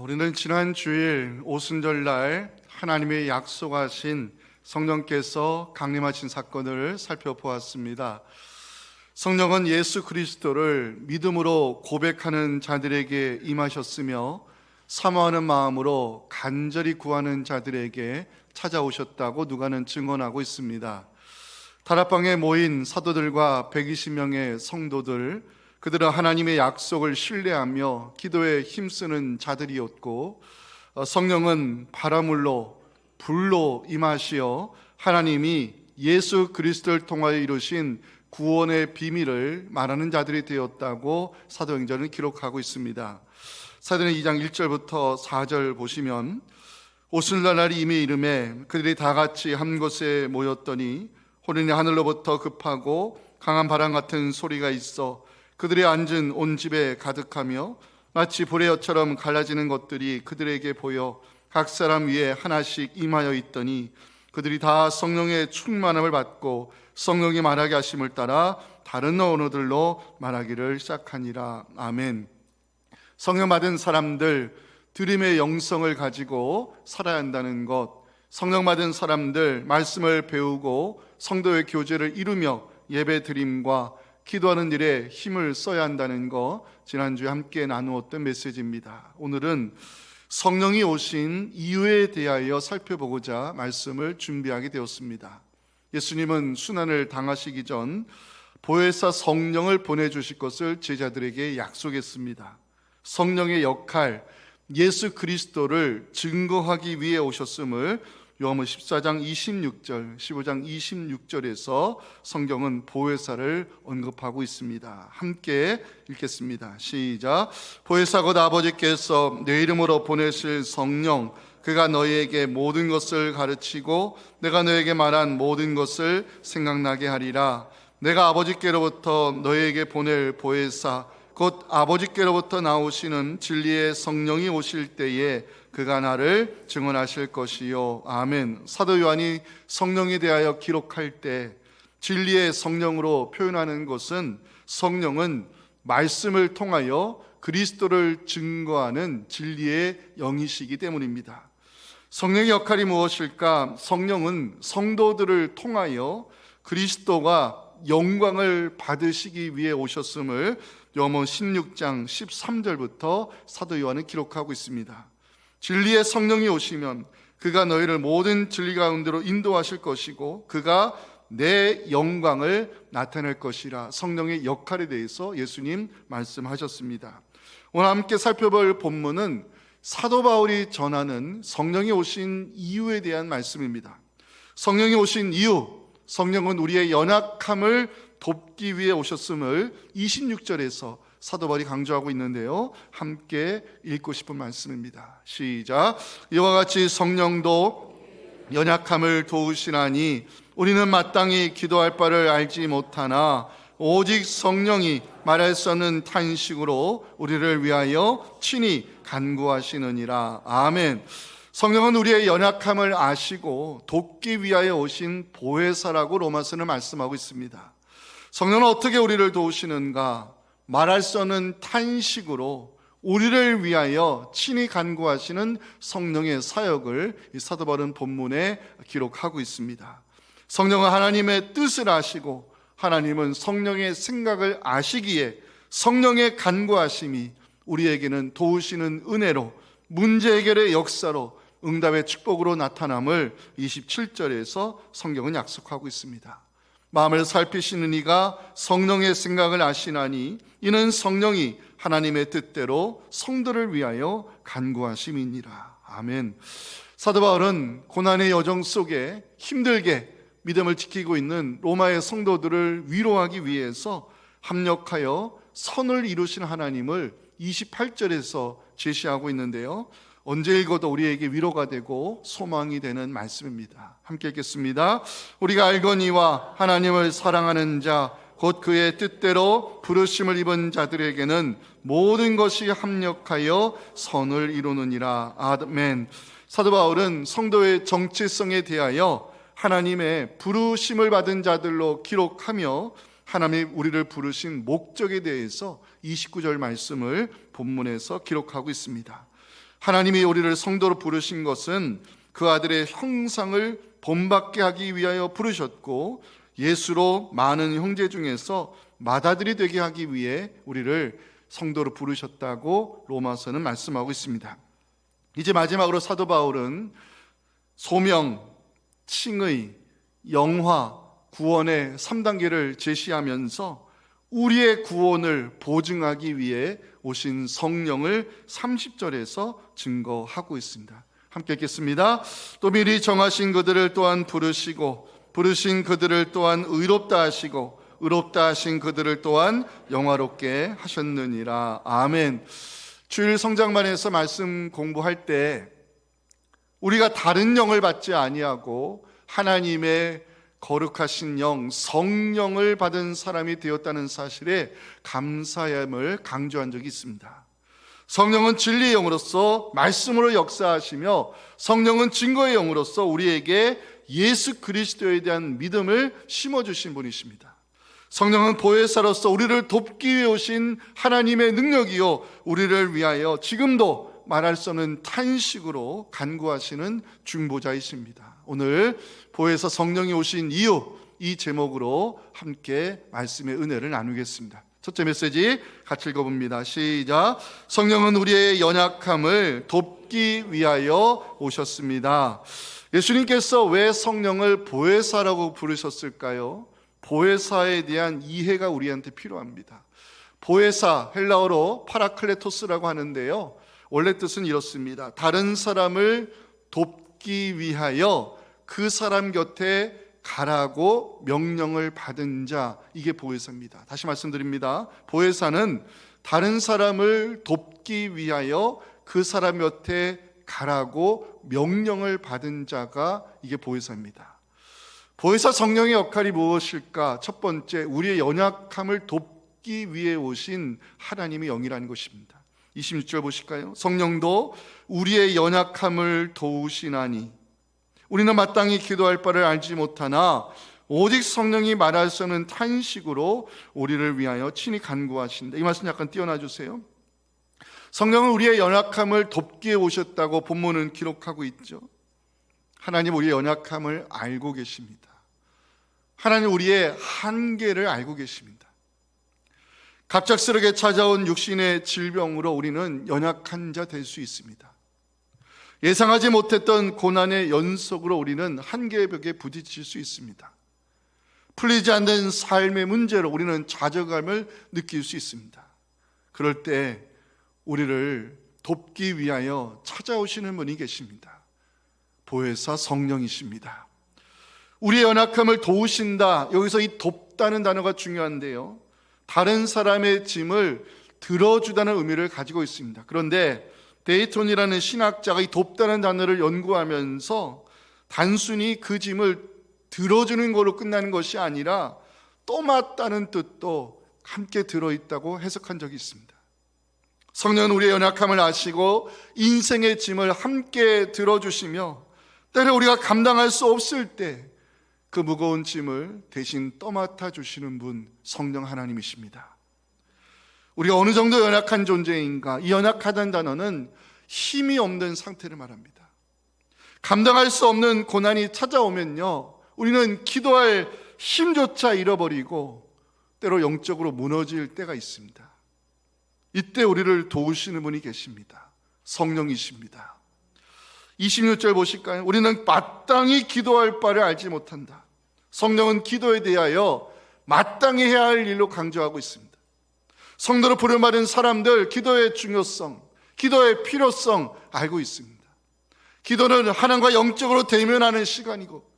우리는 지난 주일 오순절날 하나님의 약속하신 성령께서 강림하신 사건을 살펴보았습니다. 성령은 예수 그리스도를 믿음으로 고백하는 자들에게 임하셨으며 사모하는 마음으로 간절히 구하는 자들에게 찾아오셨다고 누가는 증언하고 있습니다. 다락방에 모인 사도들과 120명의 성도들, 그들은 하나님의 약속을 신뢰하며 기도에 힘쓰는 자들이었고, 성령은 바라물로 불로 임하시어 하나님이 예수 그리스도를 통하여 이루신 구원의 비밀을 말하는 자들이 되었다고 사도행전은 기록하고 있습니다. 사도행전 2장 1절부터 4절 보시면, 오순절 날이 이미 이르매 그들이 다 같이 한 곳에 모였더니 호련히 하늘로부터 급하고 강한 바람 같은 소리가 있어 그들이 앉은 온 집에 가득하며 마치 불의 엿처럼 갈라지는 것들이 그들에게 보여 각 사람 위에 하나씩 임하여 있더니 그들이 다 성령의 충만함을 받고 성령이 말하게 하심을 따라 다른 언어들로 말하기를 시작하니라. 아멘. 성령 받은 사람들, 드림의 영성을 가지고 살아야 한다는 것, 성령 받은 사람들 말씀을 배우고 성도의 교제를 이루며 예배 드림과 기도하는 일에 힘을 써야 한다는 거 지난주에 함께 나누었던 메시지입니다. 오늘은 성령이 오신 이유에 대하여 살펴보고자 말씀을 준비하게 되었습니다. 예수님은 순환을 당하시기 전 보혜사 성령을 보내주실 것을 제자들에게 약속했습니다. 성령의 역할, 예수 그리스도를 증거하기 위해 오셨음을 요한복음 14장 26절, 15장 26절에서 성경은 보혜사를 언급하고 있습니다. 함께 읽겠습니다. 시작. 보혜사 곧 아버지께서 내 이름으로 보내실 성령, 그가 너희에게 모든 것을 가르치고 내가 너희에게 말한 모든 것을 생각나게 하리라. 내가 아버지께로부터 너희에게 보낼 보혜사, 곧 아버지께로부터 나오시는 진리의 성령이 오실 때에 그가 나를 증언하실 것이요. 아멘. 사도 요한이 성령에 대하여 기록할 때 진리의 성령으로 표현하는 것은 성령은 말씀을 통하여 그리스도를 증거하는 진리의 영이시기 때문입니다. 성령의 역할이 무엇일까? 성령은 성도들을 통하여 그리스도가 영광을 받으시기 위해 오셨음을 요한복음 16장 13절부터 사도 요한은 기록하고 있습니다. 진리의 성령이 오시면 그가 너희를 모든 진리 가운데로 인도하실 것이고 그가 내 영광을 나타낼 것이라. 성령의 역할에 대해서 예수님 말씀하셨습니다. 오늘 함께 살펴볼 본문은 사도 바울이 전하는 성령이 오신 이유에 대한 말씀입니다. 성령이 오신 이유, 성령은 우리의 연약함을 돕기 위해 오셨음을 26절에서 사도 바울이 강조하고 있는데요, 함께 읽고 싶은 말씀입니다. 시작. 이와 같이 성령도 연약함을 도우시나니 우리는 마땅히 기도할 바를 알지 못하나 오직 성령이 말할 수 없는 탄식으로 우리를 위하여 친히 간구하시느니라. 아멘. 성령은 우리의 연약함을 아시고 돕기 위하여 오신 보혜사라고 로마서는 말씀하고 있습니다. 성령은 어떻게 우리를 도우시는가? 말할 수 없는 탄식으로 우리를 위하여 친히 간구하시는 성령의 사역을 이 사도 바울은 본문에 기록하고 있습니다. 성령은 하나님의 뜻을 아시고 하나님은 성령의 생각을 아시기에 성령의 간구하심이 우리에게는 도우시는 은혜로 문제 해결의 역사로 응답의 축복으로 나타남을 27절에서 성경은 약속하고 있습니다. 마음을 살피시는 이가 성령의 생각을 아시나니 이는 성령이 하나님의 뜻대로 성도를 위하여 간구하심이니라. 아멘. 사도 바울은 고난의 여정 속에 힘들게 믿음을 지키고 있는 로마의 성도들을 위로하기 위해서 합력하여 선을 이루신 하나님을 28절에서 제시하고 있는데요, 언제 읽어도 우리에게 위로가 되고 소망이 되는 말씀입니다. 함께 읽겠습니다. 우리가 알거니와 하나님을 사랑하는 자 곧 그의 뜻대로 부르심을 입은 자들에게는 모든 것이 합력하여 선을 이루느니라. 아멘. 사도 바울은 성도의 정체성에 대하여 하나님의 부르심을 받은 자들로 기록하며 하나님이 우리를 부르신 목적에 대해서 29절 말씀을 본문에서 기록하고 있습니다. 하나님이 우리를 성도로 부르신 것은 그 아들의 형상을 본받게 하기 위하여 부르셨고, 예수로 많은 형제 중에서 맏아들이 되게 하기 위해 우리를 성도로 부르셨다고 로마서는 말씀하고 있습니다. 이제 마지막으로 사도 바울은 소명, 칭의, 영화, 구원의 3단계를 제시하면서 우리의 구원을 보증하기 위해 오신 성령을 30절에서 증거하고 있습니다. 함께 읽겠습니다. 또 미리 정하신 그들을 또한 부르시고, 부르신 그들을 또한 의롭다 하시고, 의롭다 하신 그들을 또한 영화롭게 하셨느니라. 아멘. 주일 성장반에서 말씀 공부할 때 우리가 다른 영을 받지 아니하고 하나님의 거룩하신 영, 성령을 받은 사람이 되었다는 사실에 감사함을 강조한 적이 있습니다. 성령은 진리의 영으로서 말씀으로 역사하시며, 성령은 증거의 영으로서 우리에게 예수 그리스도에 대한 믿음을 심어주신 분이십니다. 성령은 보혜사로서 우리를 돕기 위해 오신 하나님의 능력이요, 우리를 위하여 지금도 말할 수 없는 탄식으로 간구하시는 중보자이십니다. 오늘 보혜사 성령이 오신 이유, 이 제목으로 함께 말씀의 은혜를 나누겠습니다. 첫째 메시지 같이 읽어봅니다. 시작. 성령은 우리의 연약함을 돕기 위하여 오셨습니다. 예수님께서 왜 성령을 보혜사라고 부르셨을까요? 보혜사에 대한 이해가 우리한테 필요합니다. 보혜사, 헬라어로 파라클레토스라고 하는데요, 원래 뜻은 이렇습니다. 다른 사람을 돕기 위하여 그 사람 곁에 가라고 명령을 받은 자, 이게 보혜사입니다. 다시 말씀드립니다. 보혜사는 다른 사람을 돕기 위하여 그 사람 곁에 가라고 명령을 받은 자가 이게 보혜사입니다. 보혜사 성령의 역할이 무엇일까? 첫 번째, 우리의 연약함을 돕기 위해 오신 하나님의 영이라는 것입니다. 26절 보실까요? 성령도 우리의 연약함을 도우시나니 우리는 마땅히 기도할 바를 알지 못하나 오직 성령이 말할 수 없는 탄식으로 우리를 위하여 친히 간구하신다. 이 말씀 약간 띄어놔 주세요. 성령은 우리의 연약함을 돕기에 오셨다고 본문은 기록하고 있죠. 하나님 우리의 연약함을 알고 계십니다. 하나님 우리의 한계를 알고 계십니다. 갑작스럽게 찾아온 육신의 질병으로 우리는 연약한 자 될 수 있습니다. 예상하지 못했던 고난의 연속으로 우리는 한계의 벽에 부딪힐 수 있습니다. 풀리지 않는 삶의 문제로 우리는 좌절감을 느낄 수 있습니다. 그럴 때 우리를 돕기 위하여 찾아오시는 분이 계십니다. 보혜사 성령이십니다. 우리의 연약함을 도우신다. 여기서 이 돕다는 단어가 중요한데요, 다른 사람의 짐을 들어주다는 의미를 가지고 있습니다. 그런데 데이톤이라는 신학자가 이 돕다는 단어를 연구하면서 단순히 그 짐을 들어주는 걸로 끝나는 것이 아니라 떠맡다는 뜻도 함께 들어있다고 해석한 적이 있습니다. 성령은 우리의 연약함을 아시고 인생의 짐을 함께 들어주시며, 때로 우리가 감당할 수 없을 때 그 무거운 짐을 대신 떠맡아 주시는 분, 성령 하나님이십니다. 우리가 어느 정도 연약한 존재인가? 이 연약하다는 단어는 힘이 없는 상태를 말합니다. 감당할 수 없는 고난이 찾아오면요, 우리는 기도할 힘조차 잃어버리고 때로 영적으로 무너질 때가 있습니다. 이때 우리를 도우시는 분이 계십니다. 성령이십니다. 26절 보실까요? 우리는 마땅히 기도할 바를 알지 못한다. 성령은 기도에 대하여 마땅히 해야 할 일로 강조하고 있습니다. 성도로 부름받은 사람들, 기도의 중요성, 기도의 필요성 알고 있습니다. 기도는 하나님과 영적으로 대면하는 시간이고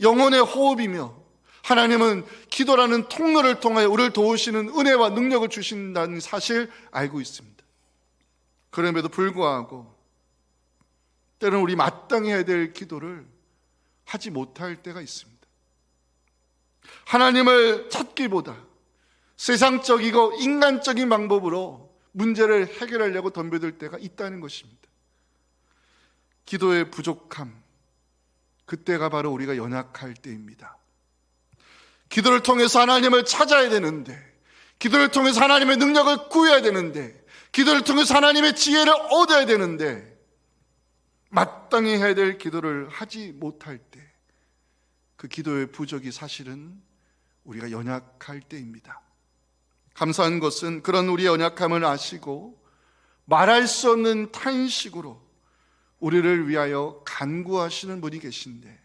영혼의 호흡이며, 하나님은 기도라는 통로를 통하여 우리를 도우시는 은혜와 능력을 주신다는 사실 알고 있습니다. 그럼에도 불구하고 때로는 우리 마땅히 해야 될 기도를 하지 못할 때가 있습니다. 하나님을 찾기보다 세상적이고 인간적인 방법으로 문제를 해결하려고 덤벼들 때가 있다는 것입니다. 기도의 부족함, 그때가 바로 우리가 연약할 때입니다. 기도를 통해서 하나님을 찾아야 되는데, 기도를 통해서 하나님의 능력을 구해야 되는데, 기도를 통해서 하나님의 지혜를 얻어야 되는데 마땅히 해야 될 기도를 하지 못할 때, 그 기도의 부족이 사실은 우리가 연약할 때입니다. 감사한 것은 그런 우리의 연약함을 아시고 말할 수 없는 탄식으로 우리를 위하여 간구하시는 분이 계신데,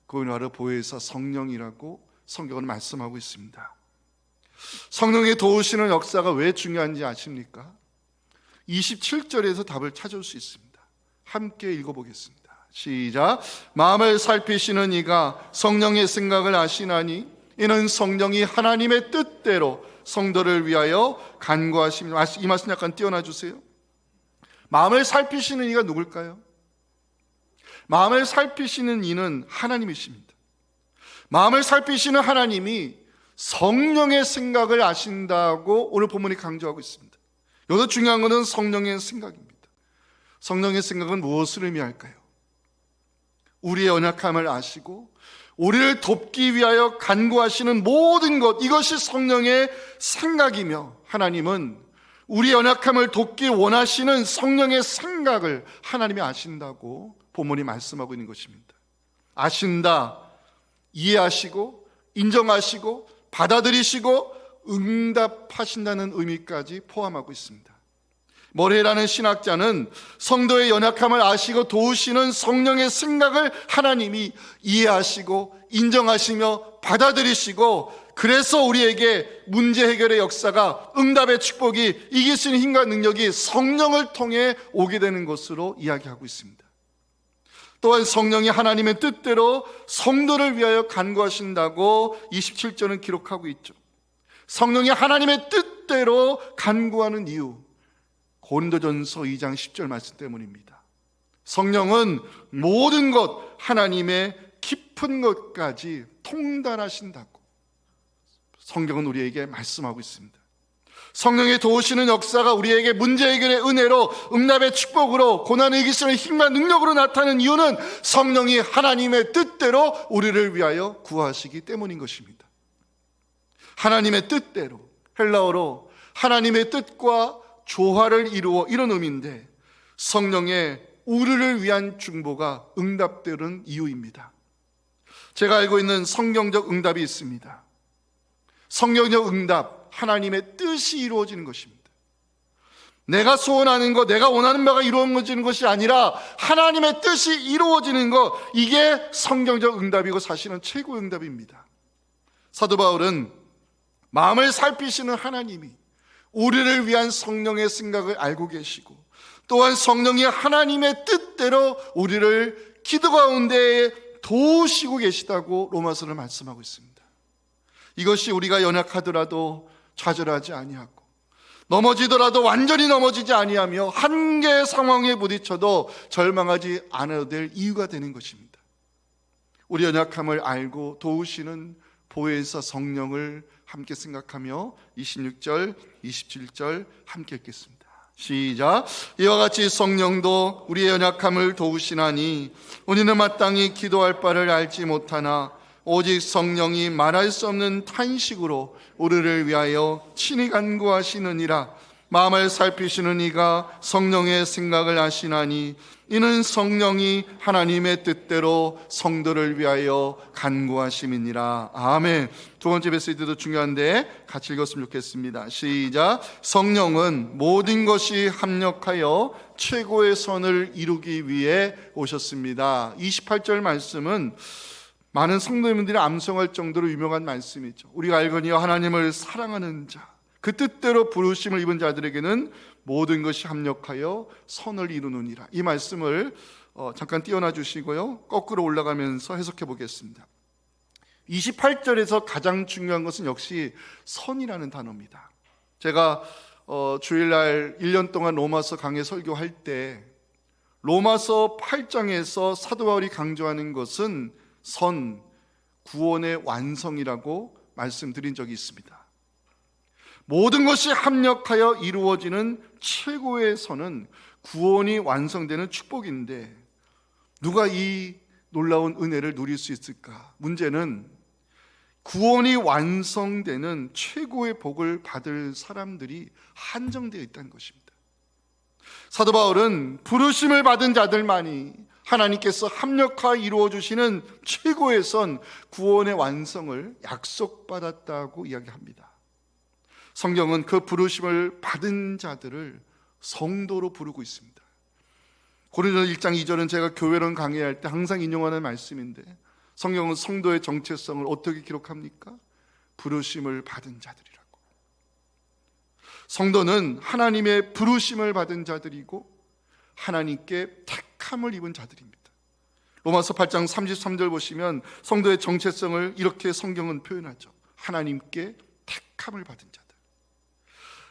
그분이 바로 보혜사 성령이라고 성경은 말씀하고 있습니다. 성령의 도우시는 역사가 왜 중요한지 아십니까? 27절에서 답을 찾을 수 있습니다. 함께 읽어보겠습니다. 시작. 마음을 살피시는 이가 성령의 생각을 아시나니 이는 성령이 하나님의 뜻대로 성도를 위하여 간구하십니다. 이 말씀 약간 띄워놔 주세요. 마음을 살피시는 이가 누굴까요? 마음을 살피시는 이는 하나님이십니다. 마음을 살피시는 하나님이 성령의 생각을 아신다고 오늘 본문이 강조하고 있습니다. 여기서 중요한 것은 성령의 생각입니다. 성령의 생각은 무엇을 의미할까요? 우리의 연약함을 아시고 우리를 돕기 위하여 간구하시는 모든 것, 이것이 성령의 생각이며, 하나님은 우리 연약함을 돕기 원하시는 성령의 생각을 하나님이 아신다고 본문이 말씀하고 있는 것입니다. 아신다, 이해하시고 인정하시고 받아들이시고 응답하신다는 의미까지 포함하고 있습니다. 모레라는 신학자는 성도의 연약함을 아시고 도우시는 성령의 생각을 하나님이 이해하시고 인정하시며 받아들이시고, 그래서 우리에게 문제 해결의 역사가, 응답의 축복이, 이길 수 있는 힘과 능력이 성령을 통해 오게 되는 것으로 이야기하고 있습니다. 또한 성령이 하나님의 뜻대로 성도를 위하여 간구하신다고 27절은 기록하고 있죠. 성령이 하나님의 뜻대로 간구하는 이유, 고린도전서 2장 10절 말씀 때문입니다. 성령은 모든 것, 하나님의 깊은 것까지 통달하신다고 성경은 우리에게 말씀하고 있습니다. 성령의 도우시는 역사가 우리에게 문제 해결의 은혜로, 응답의 축복으로, 고난을 이길 수 있는 힘과 능력으로 나타나는 이유는 성령이 하나님의 뜻대로 우리를 위하여 구하시기 때문인 것입니다. 하나님의 뜻대로, 헬라어로 하나님의 뜻과 조화를 이루어, 이런 의미인데, 성령의 우리를 위한 중보가 응답되는 이유입니다. 제가 알고 있는 성경적 응답이 있습니다. 성경적 응답, 하나님의 뜻이 이루어지는 것입니다. 내가 소원하는 것, 내가 원하는 바가 이루어지는 것이 아니라 하나님의 뜻이 이루어지는 것, 이게 성경적 응답이고 사실은 최고의 응답입니다. 사도 바울은 마음을 살피시는 하나님이 우리를 위한 성령의 생각을 알고 계시고, 또한 성령이 하나님의 뜻대로 우리를 기도 가운데 도우시고 계시다고 로마서를 말씀하고 있습니다. 이것이 우리가 연약하더라도 좌절하지 아니하고, 넘어지더라도 완전히 넘어지지 아니하며, 한계의 상황에 부딪혀도 절망하지 않아도 될 이유가 되는 것입니다. 우리 연약함을 알고 도우시는 보혜사 성령을 함께 생각하며 26절, 27절 함께 읽겠습니다. 시작. 이와 같이 성령도 우리의 연약함을 도우시나니 우리는 마땅히 기도할 바를 알지 못하나 오직 성령이 말할 수 없는 탄식으로 우리를 위하여 친히 간구하시느니라. 마음을 살피시는 이가 성령의 생각을 아시나니 이는 성령이 하나님의 뜻대로 성도를 위하여 간구하심이니라. 아멘. 두 번째 메시지도 중요한데 같이 읽었으면 좋겠습니다. 시작. 성령은 모든 것이 합력하여 최고의 선을 이루기 위해 오셨습니다. 28절 말씀은 많은 성도님들이 암송할 정도로 유명한 말씀이죠. 우리가 알거니와 하나님을 사랑하는 자, 그 뜻대로 부르심을 입은 자들에게는 모든 것이 합력하여 선을 이루느니라. 이 말씀을 잠깐 띄워놔 주시고요, 거꾸로 올라가면서 해석해 보겠습니다. 28절에서 가장 중요한 것은 역시 선이라는 단어입니다. 제가 주일날 1년 동안 로마서 강해 설교할 때 로마서 8장에서 사도 바울이 강조하는 것은 선, 구원의 완성이라고 말씀드린 적이 있습니다. 모든 것이 합력하여 이루어지는 최고의 선은 구원이 완성되는 축복인데, 누가 이 놀라운 은혜를 누릴 수 있을까? 문제는 구원이 완성되는 최고의 복을 받을 사람들이 한정되어 있다는 것입니다. 사도 바울은 부르심을 받은 자들만이 하나님께서 합력하여 이루어 주시는 최고의 선, 구원의 완성을 약속받았다고 이야기합니다. 성경은 그 부르심을 받은 자들을 성도로 부르고 있습니다. 고린도서 1장 2절은 제가 교회론 강의할 때 항상 인용하는 말씀인데, 성경은 성도의 정체성을 어떻게 기록합니까? 부르심을 받은 자들이라고. 성도는 하나님의 부르심을 받은 자들이고 하나님께 택함을 입은 자들입니다. 로마서 8장 33절 보시면 성도의 정체성을 이렇게 성경은 표현하죠. 하나님께 택함을 받은 자들,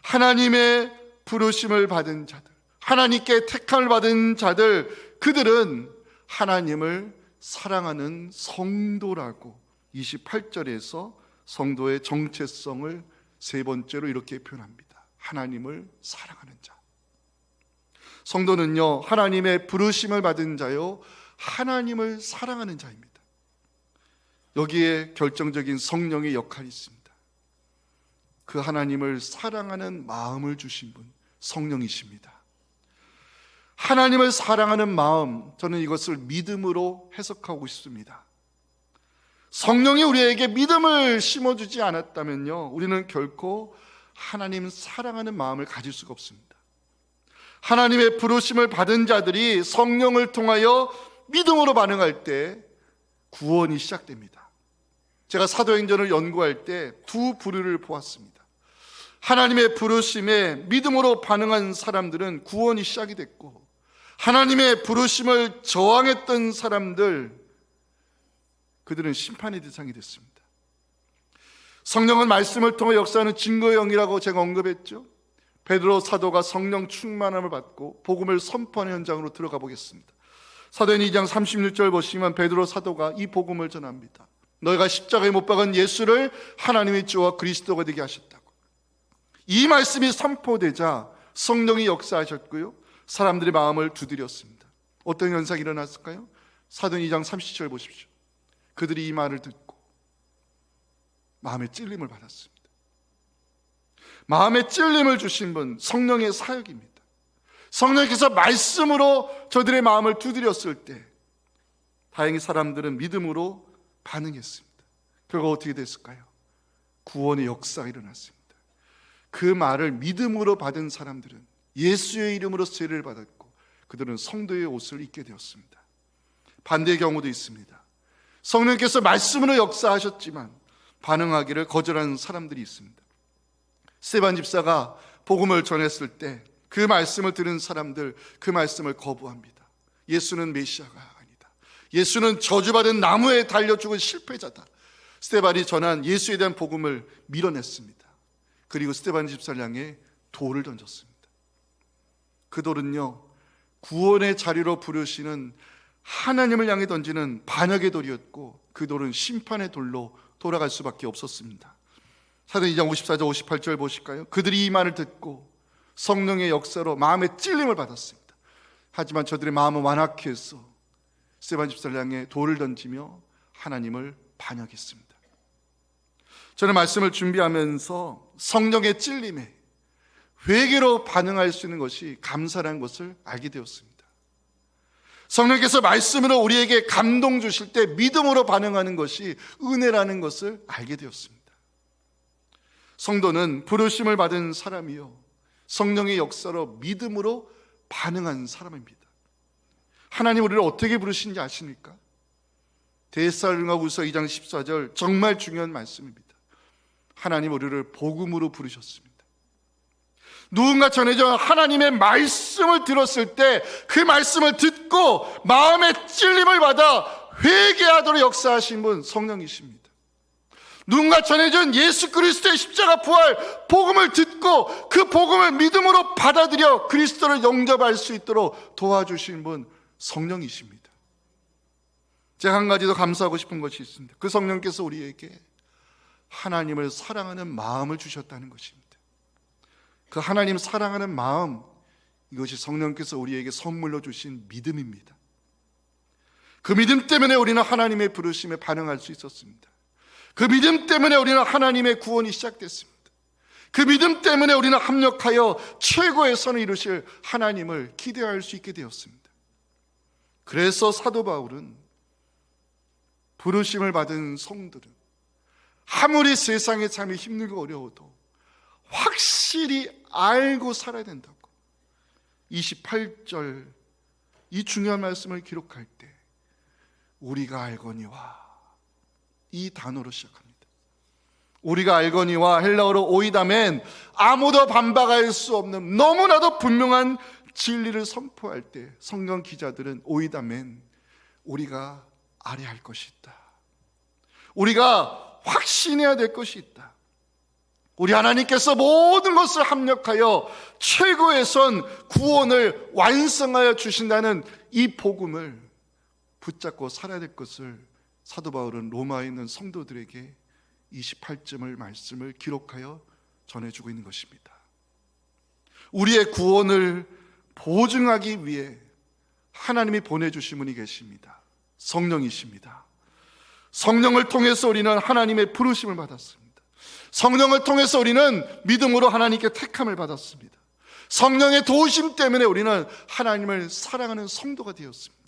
하나님의 부르심을 받은 자들, 하나님께 택함을 받은 자들, 그들은 하나님을 사랑하는 성도라고 28절에서 성도의 정체성을 세 번째로 이렇게 표현합니다. 하나님을 사랑하는 자. 성도는요, 하나님의 부르심을 받은 자요, 하나님을 사랑하는 자입니다. 여기에 결정적인 성령의 역할이 있습니다. 그 하나님을 사랑하는 마음을 주신 분, 성령이십니다. 하나님을 사랑하는 마음, 저는 이것을 믿음으로 해석하고 싶습니다. 성령이 우리에게 믿음을 심어주지 않았다면요, 우리는 결코 하나님 사랑하는 마음을 가질 수가 없습니다. 하나님의 부르심을 받은 자들이 성령을 통하여 믿음으로 반응할 때 구원이 시작됩니다. 제가 사도행전을 연구할 때 두 부류를 보았습니다. 하나님의 부르심에 믿음으로 반응한 사람들은 구원이 시작이 됐고, 하나님의 부르심을 저항했던 사람들, 그들은 심판의 대상이 됐습니다. 성령은 말씀을 통해 역사하는 증거의 영이라고 제가 언급했죠. 베드로 사도가 성령 충만함을 받고 복음을 선포하는 현장으로 들어가 보겠습니다. 사도행 2장 36절 보시면 베드로 사도가 이 복음을 전합니다. 너희가 십자가에 못 박은 예수를 하나님의 주와 그리스도가 되게 하셨다고. 이 말씀이 선포되자 성령이 역사하셨고요, 사람들의 마음을 두드렸습니다. 어떤 현상이 일어났을까요? 사도행 2장 30절 보십시오. 그들이 이 말을 듣고 마음의 찔림을 받았습니다. 마음의 찔림을 주신 분, 성령의 사역입니다. 성령께서 말씀으로 저들의 마음을 두드렸을 때 다행히 사람들은 믿음으로 반응했습니다. 결과 어떻게 됐을까요? 구원의 역사가 일어났습니다. 그 말을 믿음으로 받은 사람들은 예수의 이름으로 세례를 받았고 그들은 성도의 옷을 입게 되었습니다. 반대의 경우도 있습니다. 성령께서 말씀으로 역사하셨지만 반응하기를 거절하는 사람들이 있습니다. 스데반 집사가 복음을 전했을 때 그 말씀을 들은 사람들, 그 말씀을 거부합니다. 예수는 메시아가 아니다. 예수는 저주받은 나무에 달려 죽은 실패자다. 스데반이 전한 예수에 대한 복음을 밀어냈습니다. 그리고 스데반 집사를 향해 돌을 던졌습니다. 그 돌은요, 구원의 자리로 부르시는 하나님을 향해 던지는 반역의 돌이었고 그 돌은 심판의 돌로 돌아갈 수밖에 없었습니다. 사도행 2장 54절 58절 보실까요? 그들이 이 말을 듣고 성령의 역사로 마음의 찔림을 받았습니다. 하지만 저들의 마음은 완악히 해서 스데반 집사를 향해 돌을 던지며 하나님을 반역했습니다. 저는 말씀을 준비하면서 성령의 찔림에 회개로 반응할 수 있는 것이 감사라는 것을 알게 되었습니다. 성령께서 말씀으로 우리에게 감동 주실 때 믿음으로 반응하는 것이 은혜라는 것을 알게 되었습니다. 성도는 부르심을 받은 사람이요, 성령의 역사로 믿음으로 반응한 사람입니다. 하나님 우리를 어떻게 부르시는지 아십니까? 데살로니가후서 2장 14절, 정말 중요한 말씀입니다. 하나님 우리를 복음으로 부르셨습니다. 누군가 전해져 하나님의 말씀을 들었을 때 그 말씀을 듣고 마음의 찔림을 받아 회개하도록 역사하신 분, 성령이십니다. 누군가 전해준 예수 그리스도의 십자가 부활 복음을 듣고 그 복음을 믿음으로 받아들여 그리스도를 영접할 수 있도록 도와주신 분, 성령이십니다. 제가 한 가지 더 감사하고 싶은 것이 있습니다. 그 성령께서 우리에게 하나님을 사랑하는 마음을 주셨다는 것입니다. 그 하나님 사랑하는 마음, 이것이 성령께서 우리에게 선물로 주신 믿음입니다. 그 믿음 때문에 우리는 하나님의 부르심에 반응할 수 있었습니다. 그 믿음 때문에 우리는 하나님의 구원이 시작됐습니다. 그 믿음 때문에 우리는 합력하여 최고의 선을 이루실 하나님을 기대할 수 있게 되었습니다. 그래서 사도 바울은 부르심을 받은 성들은 아무리 세상의 삶이 힘들고 어려워도 확실히 알고 살아야 된다고 28절 이 중요한 말씀을 기록할 때 우리가 알거니와 이 단어로 시작합니다. 우리가 알거니와 헬라어로 오이다멘, 아무도 반박할 수 없는 너무나도 분명한 진리를 선포할 때 성경 기자들은 오이다멘, 우리가 알아야 할 것이 있다, 우리가 확신해야 될 것이 있다, 우리 하나님께서 모든 것을 합력하여 최고의 선 구원을 완성하여 주신다는 이 복음을 붙잡고 살아야 될 것을 사도 바울은 로마에 있는 성도들에게 28점의 말씀을 기록하여 전해주고 있는 것입니다. 우리의 구원을 보증하기 위해 하나님이 보내주신 분이 계십니다. 성령이십니다. 성령을 통해서 우리는 하나님의 부르심을 받았습니다. 성령을 통해서 우리는 믿음으로 하나님께 택함을 받았습니다. 성령의 도우심 때문에 우리는 하나님을 사랑하는 성도가 되었습니다.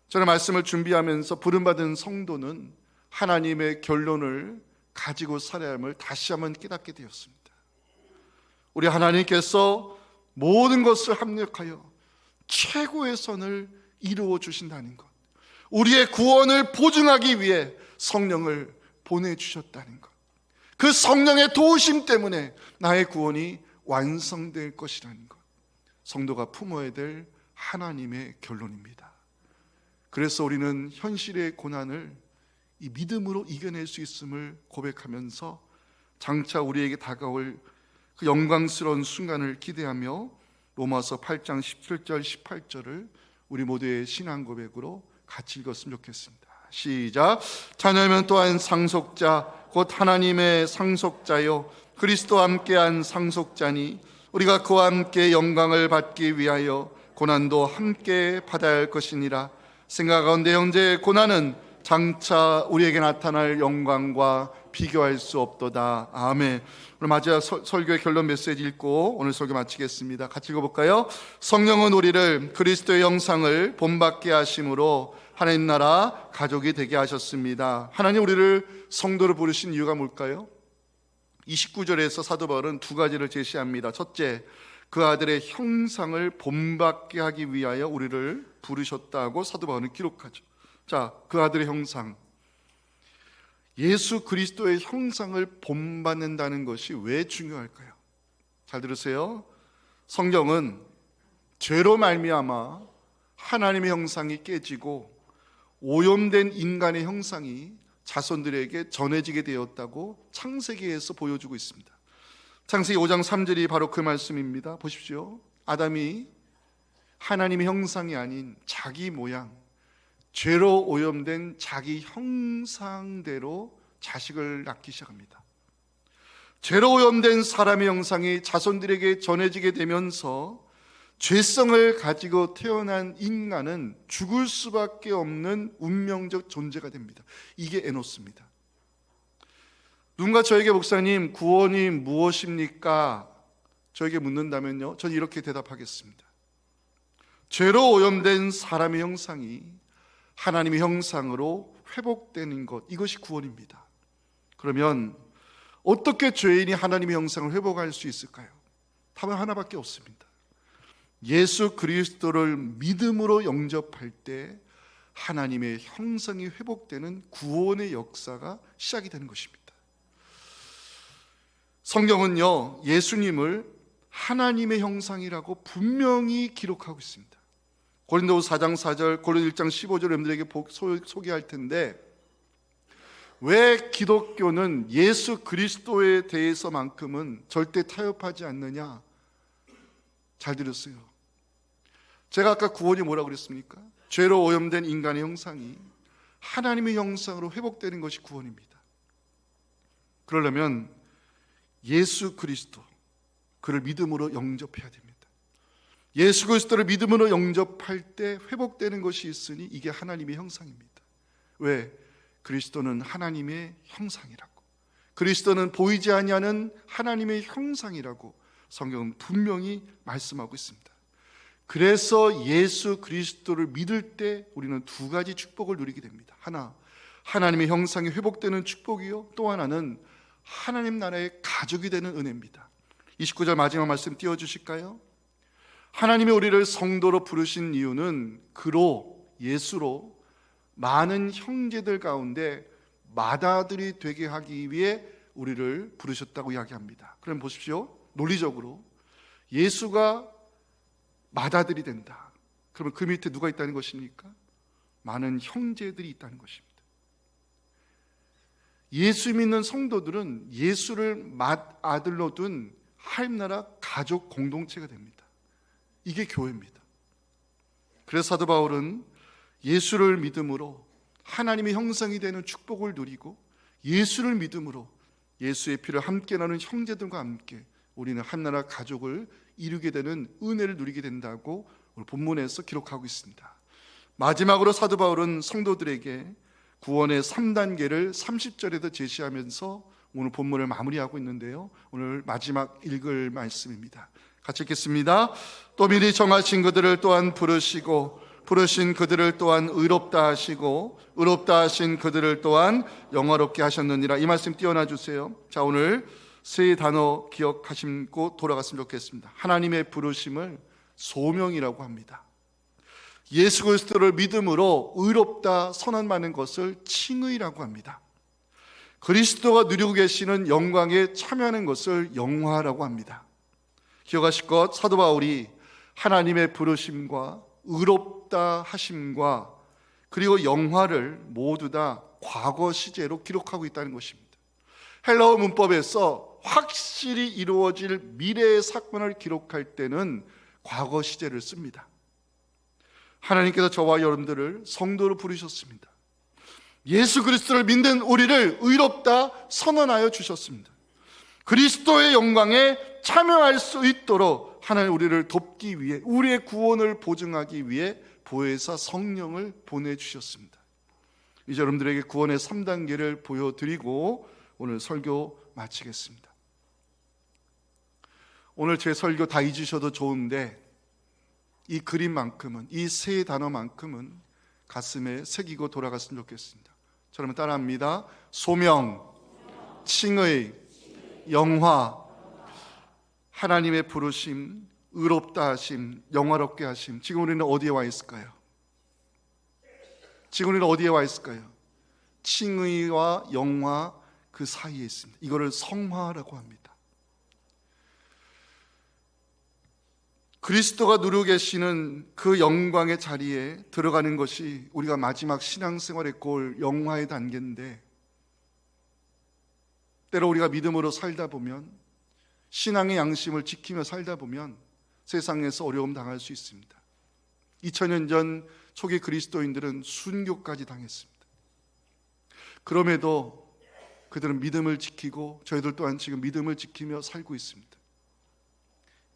저는 말씀을 준비하면서 부름받은 성도는 하나님의 결론을 가지고 살아야 함을 다시 한번 깨닫게 되었습니다. 우리 하나님께서 모든 것을 합력하여 최고의 선을 이루어 주신다는 것, 우리의 구원을 보증하기 위해 성령을 보내주셨다는 것, 그 성령의 도우심 때문에 나의 구원이 완성될 것이라는 것, 성도가 품어야 될 하나님의 결론입니다. 그래서 우리는 현실의 고난을 이 믿음으로 이겨낼 수 있음을 고백하면서 장차 우리에게 다가올 그 영광스러운 순간을 기대하며 로마서 8장 17절 18절을 우리 모두의 신앙 고백으로 같이 읽었으면 좋겠습니다. 시작. 자녀면 또한 상속자 곧 하나님의 상속자요 그리스도와 함께한 상속자니 우리가 그와 함께 영광을 받기 위하여 고난도 함께 받아야 할 것이니라. 생각하건대 형제의 고난은 장차 우리에게 나타날 영광과 비교할 수 없도다. 아멘. 오늘 마지막 설교의 결론 메시지 읽고 오늘 설교 마치겠습니다. 같이 읽어볼까요? 성령은 우리를 그리스도의 형상을 본받게 하심으로 하나님 나라 가족이 되게 하셨습니다. 하나님 우리를 성도로 부르신 이유가 뭘까요? 29절에서 사도 바울은 두 가지를 제시합니다. 첫째, 그 아들의 형상을 본받게 하기 위하여 우리를 부르셨다고 사도 바울은 기록하죠. 자, 그 아들의 형상, 예수 그리스도의 형상을 본받는다는 것이 왜 중요할까요? 잘 들으세요. 성경은 죄로 말미암아 하나님의 형상이 깨지고 오염된 인간의 형상이 자손들에게 전해지게 되었다고 창세기에서 보여주고 있습니다. 창세기 5장 3절이 바로 그 말씀입니다. 보십시오. 아담이 하나님의 형상이 아닌 자기 모양, 죄로 오염된 자기 형상대로 자식을 낳기 시작합니다. 죄로 오염된 사람의 형상이 자손들에게 전해지게 되면서 죄성을 가지고 태어난 인간은 죽을 수밖에 없는 운명적 존재가 됩니다. 이게 에노스입니다. 누군가 저에게 목사님 구원이 무엇입니까? 저에게 묻는다면요, 저는 이렇게 대답하겠습니다. 죄로 오염된 사람의 형상이 하나님의 형상으로 회복되는 것, 이것이 구원입니다. 그러면 어떻게 죄인이 하나님의 형상을 회복할 수 있을까요? 답은 하나밖에 없습니다. 예수 그리스도를 믿음으로 영접할 때 하나님의 형상이 회복되는 구원의 역사가 시작이 되는 것입니다. 성경은요, 예수님을 하나님의 형상이라고 분명히 기록하고 있습니다. 고린도후서 4장 4절, 고린도 1장 15절 여러분들에게 소개할 텐데, 왜 기독교는 예수 그리스도에 대해서만큼은 절대 타협하지 않느냐? 잘 들었어요. 제가 아까 구원이 뭐라고 그랬습니까? 죄로 오염된 인간의 형상이 하나님의 형상으로 회복되는 것이 구원입니다. 그러려면 예수 그리스도, 그를 믿음으로 영접해야 됩니다. 예수 그리스도를 믿음으로 영접할 때 회복되는 것이 있으니 이게 하나님의 형상입니다. 왜? 그리스도는 하나님의 형상이라고. 그리스도는 보이지 아니하는 하나님의 형상이라고 성경은 분명히 말씀하고 있습니다. 그래서 예수 그리스도를 믿을 때 우리는 두 가지 축복을 누리게 됩니다. 하나, 하나님의 형상이 회복되는 축복이요, 또 하나는 하나님 나라의 가족이 되는 은혜입니다. 29절 마지막 말씀 띄워주실까요? 하나님이 우리를 성도로 부르신 이유는 그로, 예수로 많은 형제들 가운데 맏아들이 되게 하기 위해 우리를 부르셨다고 이야기합니다. 그럼 보십시오. 논리적으로 예수가 맏아들이 된다. 그러면 그 밑에 누가 있다는 것입니까? 많은 형제들이 있다는 것입니다. 예수 믿는 성도들은 예수를 맏아들로 둔 하나님나라 가족 공동체가 됩니다. 이게 교회입니다. 그래서 사도 바울은 예수를 믿음으로 하나님의 형상이 되는 축복을 누리고, 예수를 믿음으로 예수의 피를 함께 나눈 형제들과 함께 우리는 한나라 가족을 이루게 되는 은혜를 누리게 된다고 오늘 본문에서 기록하고 있습니다. 마지막으로 사도 바울은 성도들에게 구원의 3단계를 30절에도 제시하면서 오늘 본문을 마무리하고 있는데요, 오늘 마지막 읽을 말씀입니다. 같이 읽겠습니다. 또 미리 정하신 그들을 또한 부르시고, 부르신 그들을 또한 의롭다 하시고, 의롭다 하신 그들을 또한 영화롭게 하셨느니라. 이 말씀 띄워놔 주세요. 자, 오늘 세 단어 기억하시고 돌아갔으면 좋겠습니다. 하나님의 부르심을 소명이라고 합니다. 예수 그리스도를 믿음으로 의롭다 선언받는 것을 칭의라고 합니다. 그리스도가 누리고 계시는 영광에 참여하는 것을 영화라고 합니다. 기억하실 것, 사도 바울이 하나님의 부르심과 의롭다 하심과 그리고 영화를 모두 다 과거 시제로 기록하고 있다는 것입니다. 헬라어 문법에서 확실히 이루어질 미래의 사건을 기록할 때는 과거 시제를 씁니다. 하나님께서 저와 여러분들을 성도로 부르셨습니다. 예수 그리스도를 믿는 우리를 의롭다 선언하여 주셨습니다. 그리스도의 영광에 참여할 수 있도록 하나님 우리를 돕기 위해, 우리의 구원을 보증하기 위해 보혜사 성령을 보내주셨습니다. 이제 여러분들에게 구원의 3단계를 보여드리고 오늘 설교 마치겠습니다. 오늘 제 설교 다 잊으셔도 좋은데 이 그림만큼은, 이 세 단어만큼은 가슴에 새기고 돌아갔으면 좋겠습니다. 저러면 따라합니다. 소명, 칭의, 영화, 하나님의 부르심, 의롭다 하심, 영화롭게 하심. 지금 우리는 어디에 와 있을까요? 지금 우리는 어디에 와 있을까요? 칭의와 영화 그 사이에 있습니다. 이거를 성화라고 합니다. 그리스도가 누리고 계시는 그 영광의 자리에 들어가는 것이 우리가 마지막 신앙생활의 골, 영화의 단계인데, 때로 우리가 믿음으로 살다 보면, 신앙의 양심을 지키며 살다 보면 세상에서 어려움 당할 수 있습니다. 2000년 전 초기 그리스도인들은 순교까지 당했습니다. 그럼에도 그들은 믿음을 지키고 저희들 또한 지금 믿음을 지키며 살고 있습니다.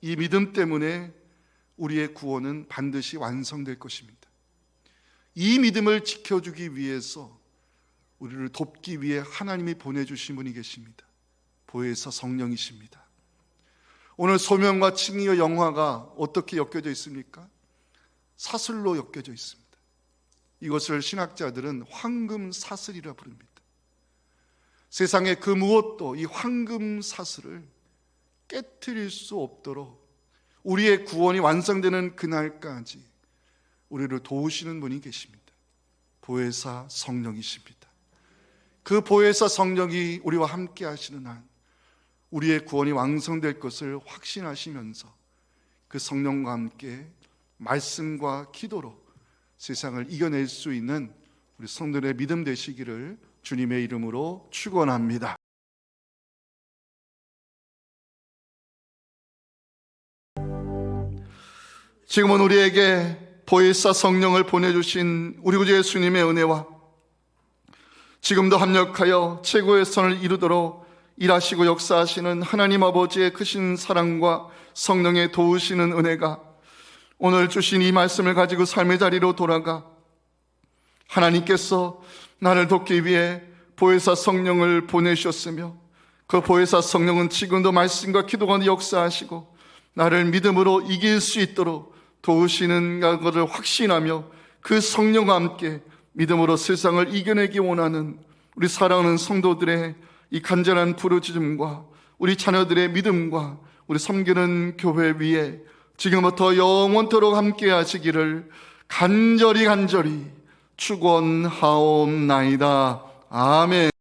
이 믿음 때문에 우리의 구원은 반드시 완성될 것입니다. 이 믿음을 지켜주기 위해서, 우리를 돕기 위해 하나님이 보내주신 분이 계십니다. 보혜사 성령이십니다. 오늘 소명과 칭의와 영화가 어떻게 엮여져 있습니까? 사슬로 엮여져 있습니다. 이것을 신학자들은 황금 사슬이라 부릅니다. 세상의 그 무엇도 이 황금 사슬을 깨트릴 수 없도록 우리의 구원이 완성되는 그날까지 우리를 도우시는 분이 계십니다. 보혜사 성령이십니다. 그 보혜사 성령이 우리와 함께 하시는 한 우리의 구원이 완성될 것을 확신하시면서 그 성령과 함께 말씀과 기도로 세상을 이겨낼 수 있는 우리 성도들의 믿음 되시기를 주님의 이름으로 축원합니다. 지금은 우리에게 보혜사 성령을 보내주신 우리 구주 예수님의 은혜와 지금도 합력하여 최고의 선을 이루도록 일하시고 역사하시는 하나님 아버지의 크신 사랑과 성령의 도우시는 은혜가 오늘 주신 이 말씀을 가지고 삶의 자리로 돌아가 하나님께서 나를 돕기 위해 보혜사 성령을 보내주셨으며 그 보혜사 성령은 지금도 말씀과 기도가 역사하시고 나를 믿음으로 이길 수 있도록 도우시는 것을 확신하며 그 성령과 함께 믿음으로 세상을 이겨내기 원하는 우리 사랑하는 성도들의 이 간절한 부르짖음과 우리 자녀들의 믿음과 우리 섬기는 교회 위에 지금부터 영원토록 함께 하시기를 간절히 축원하옵나이다. 아멘.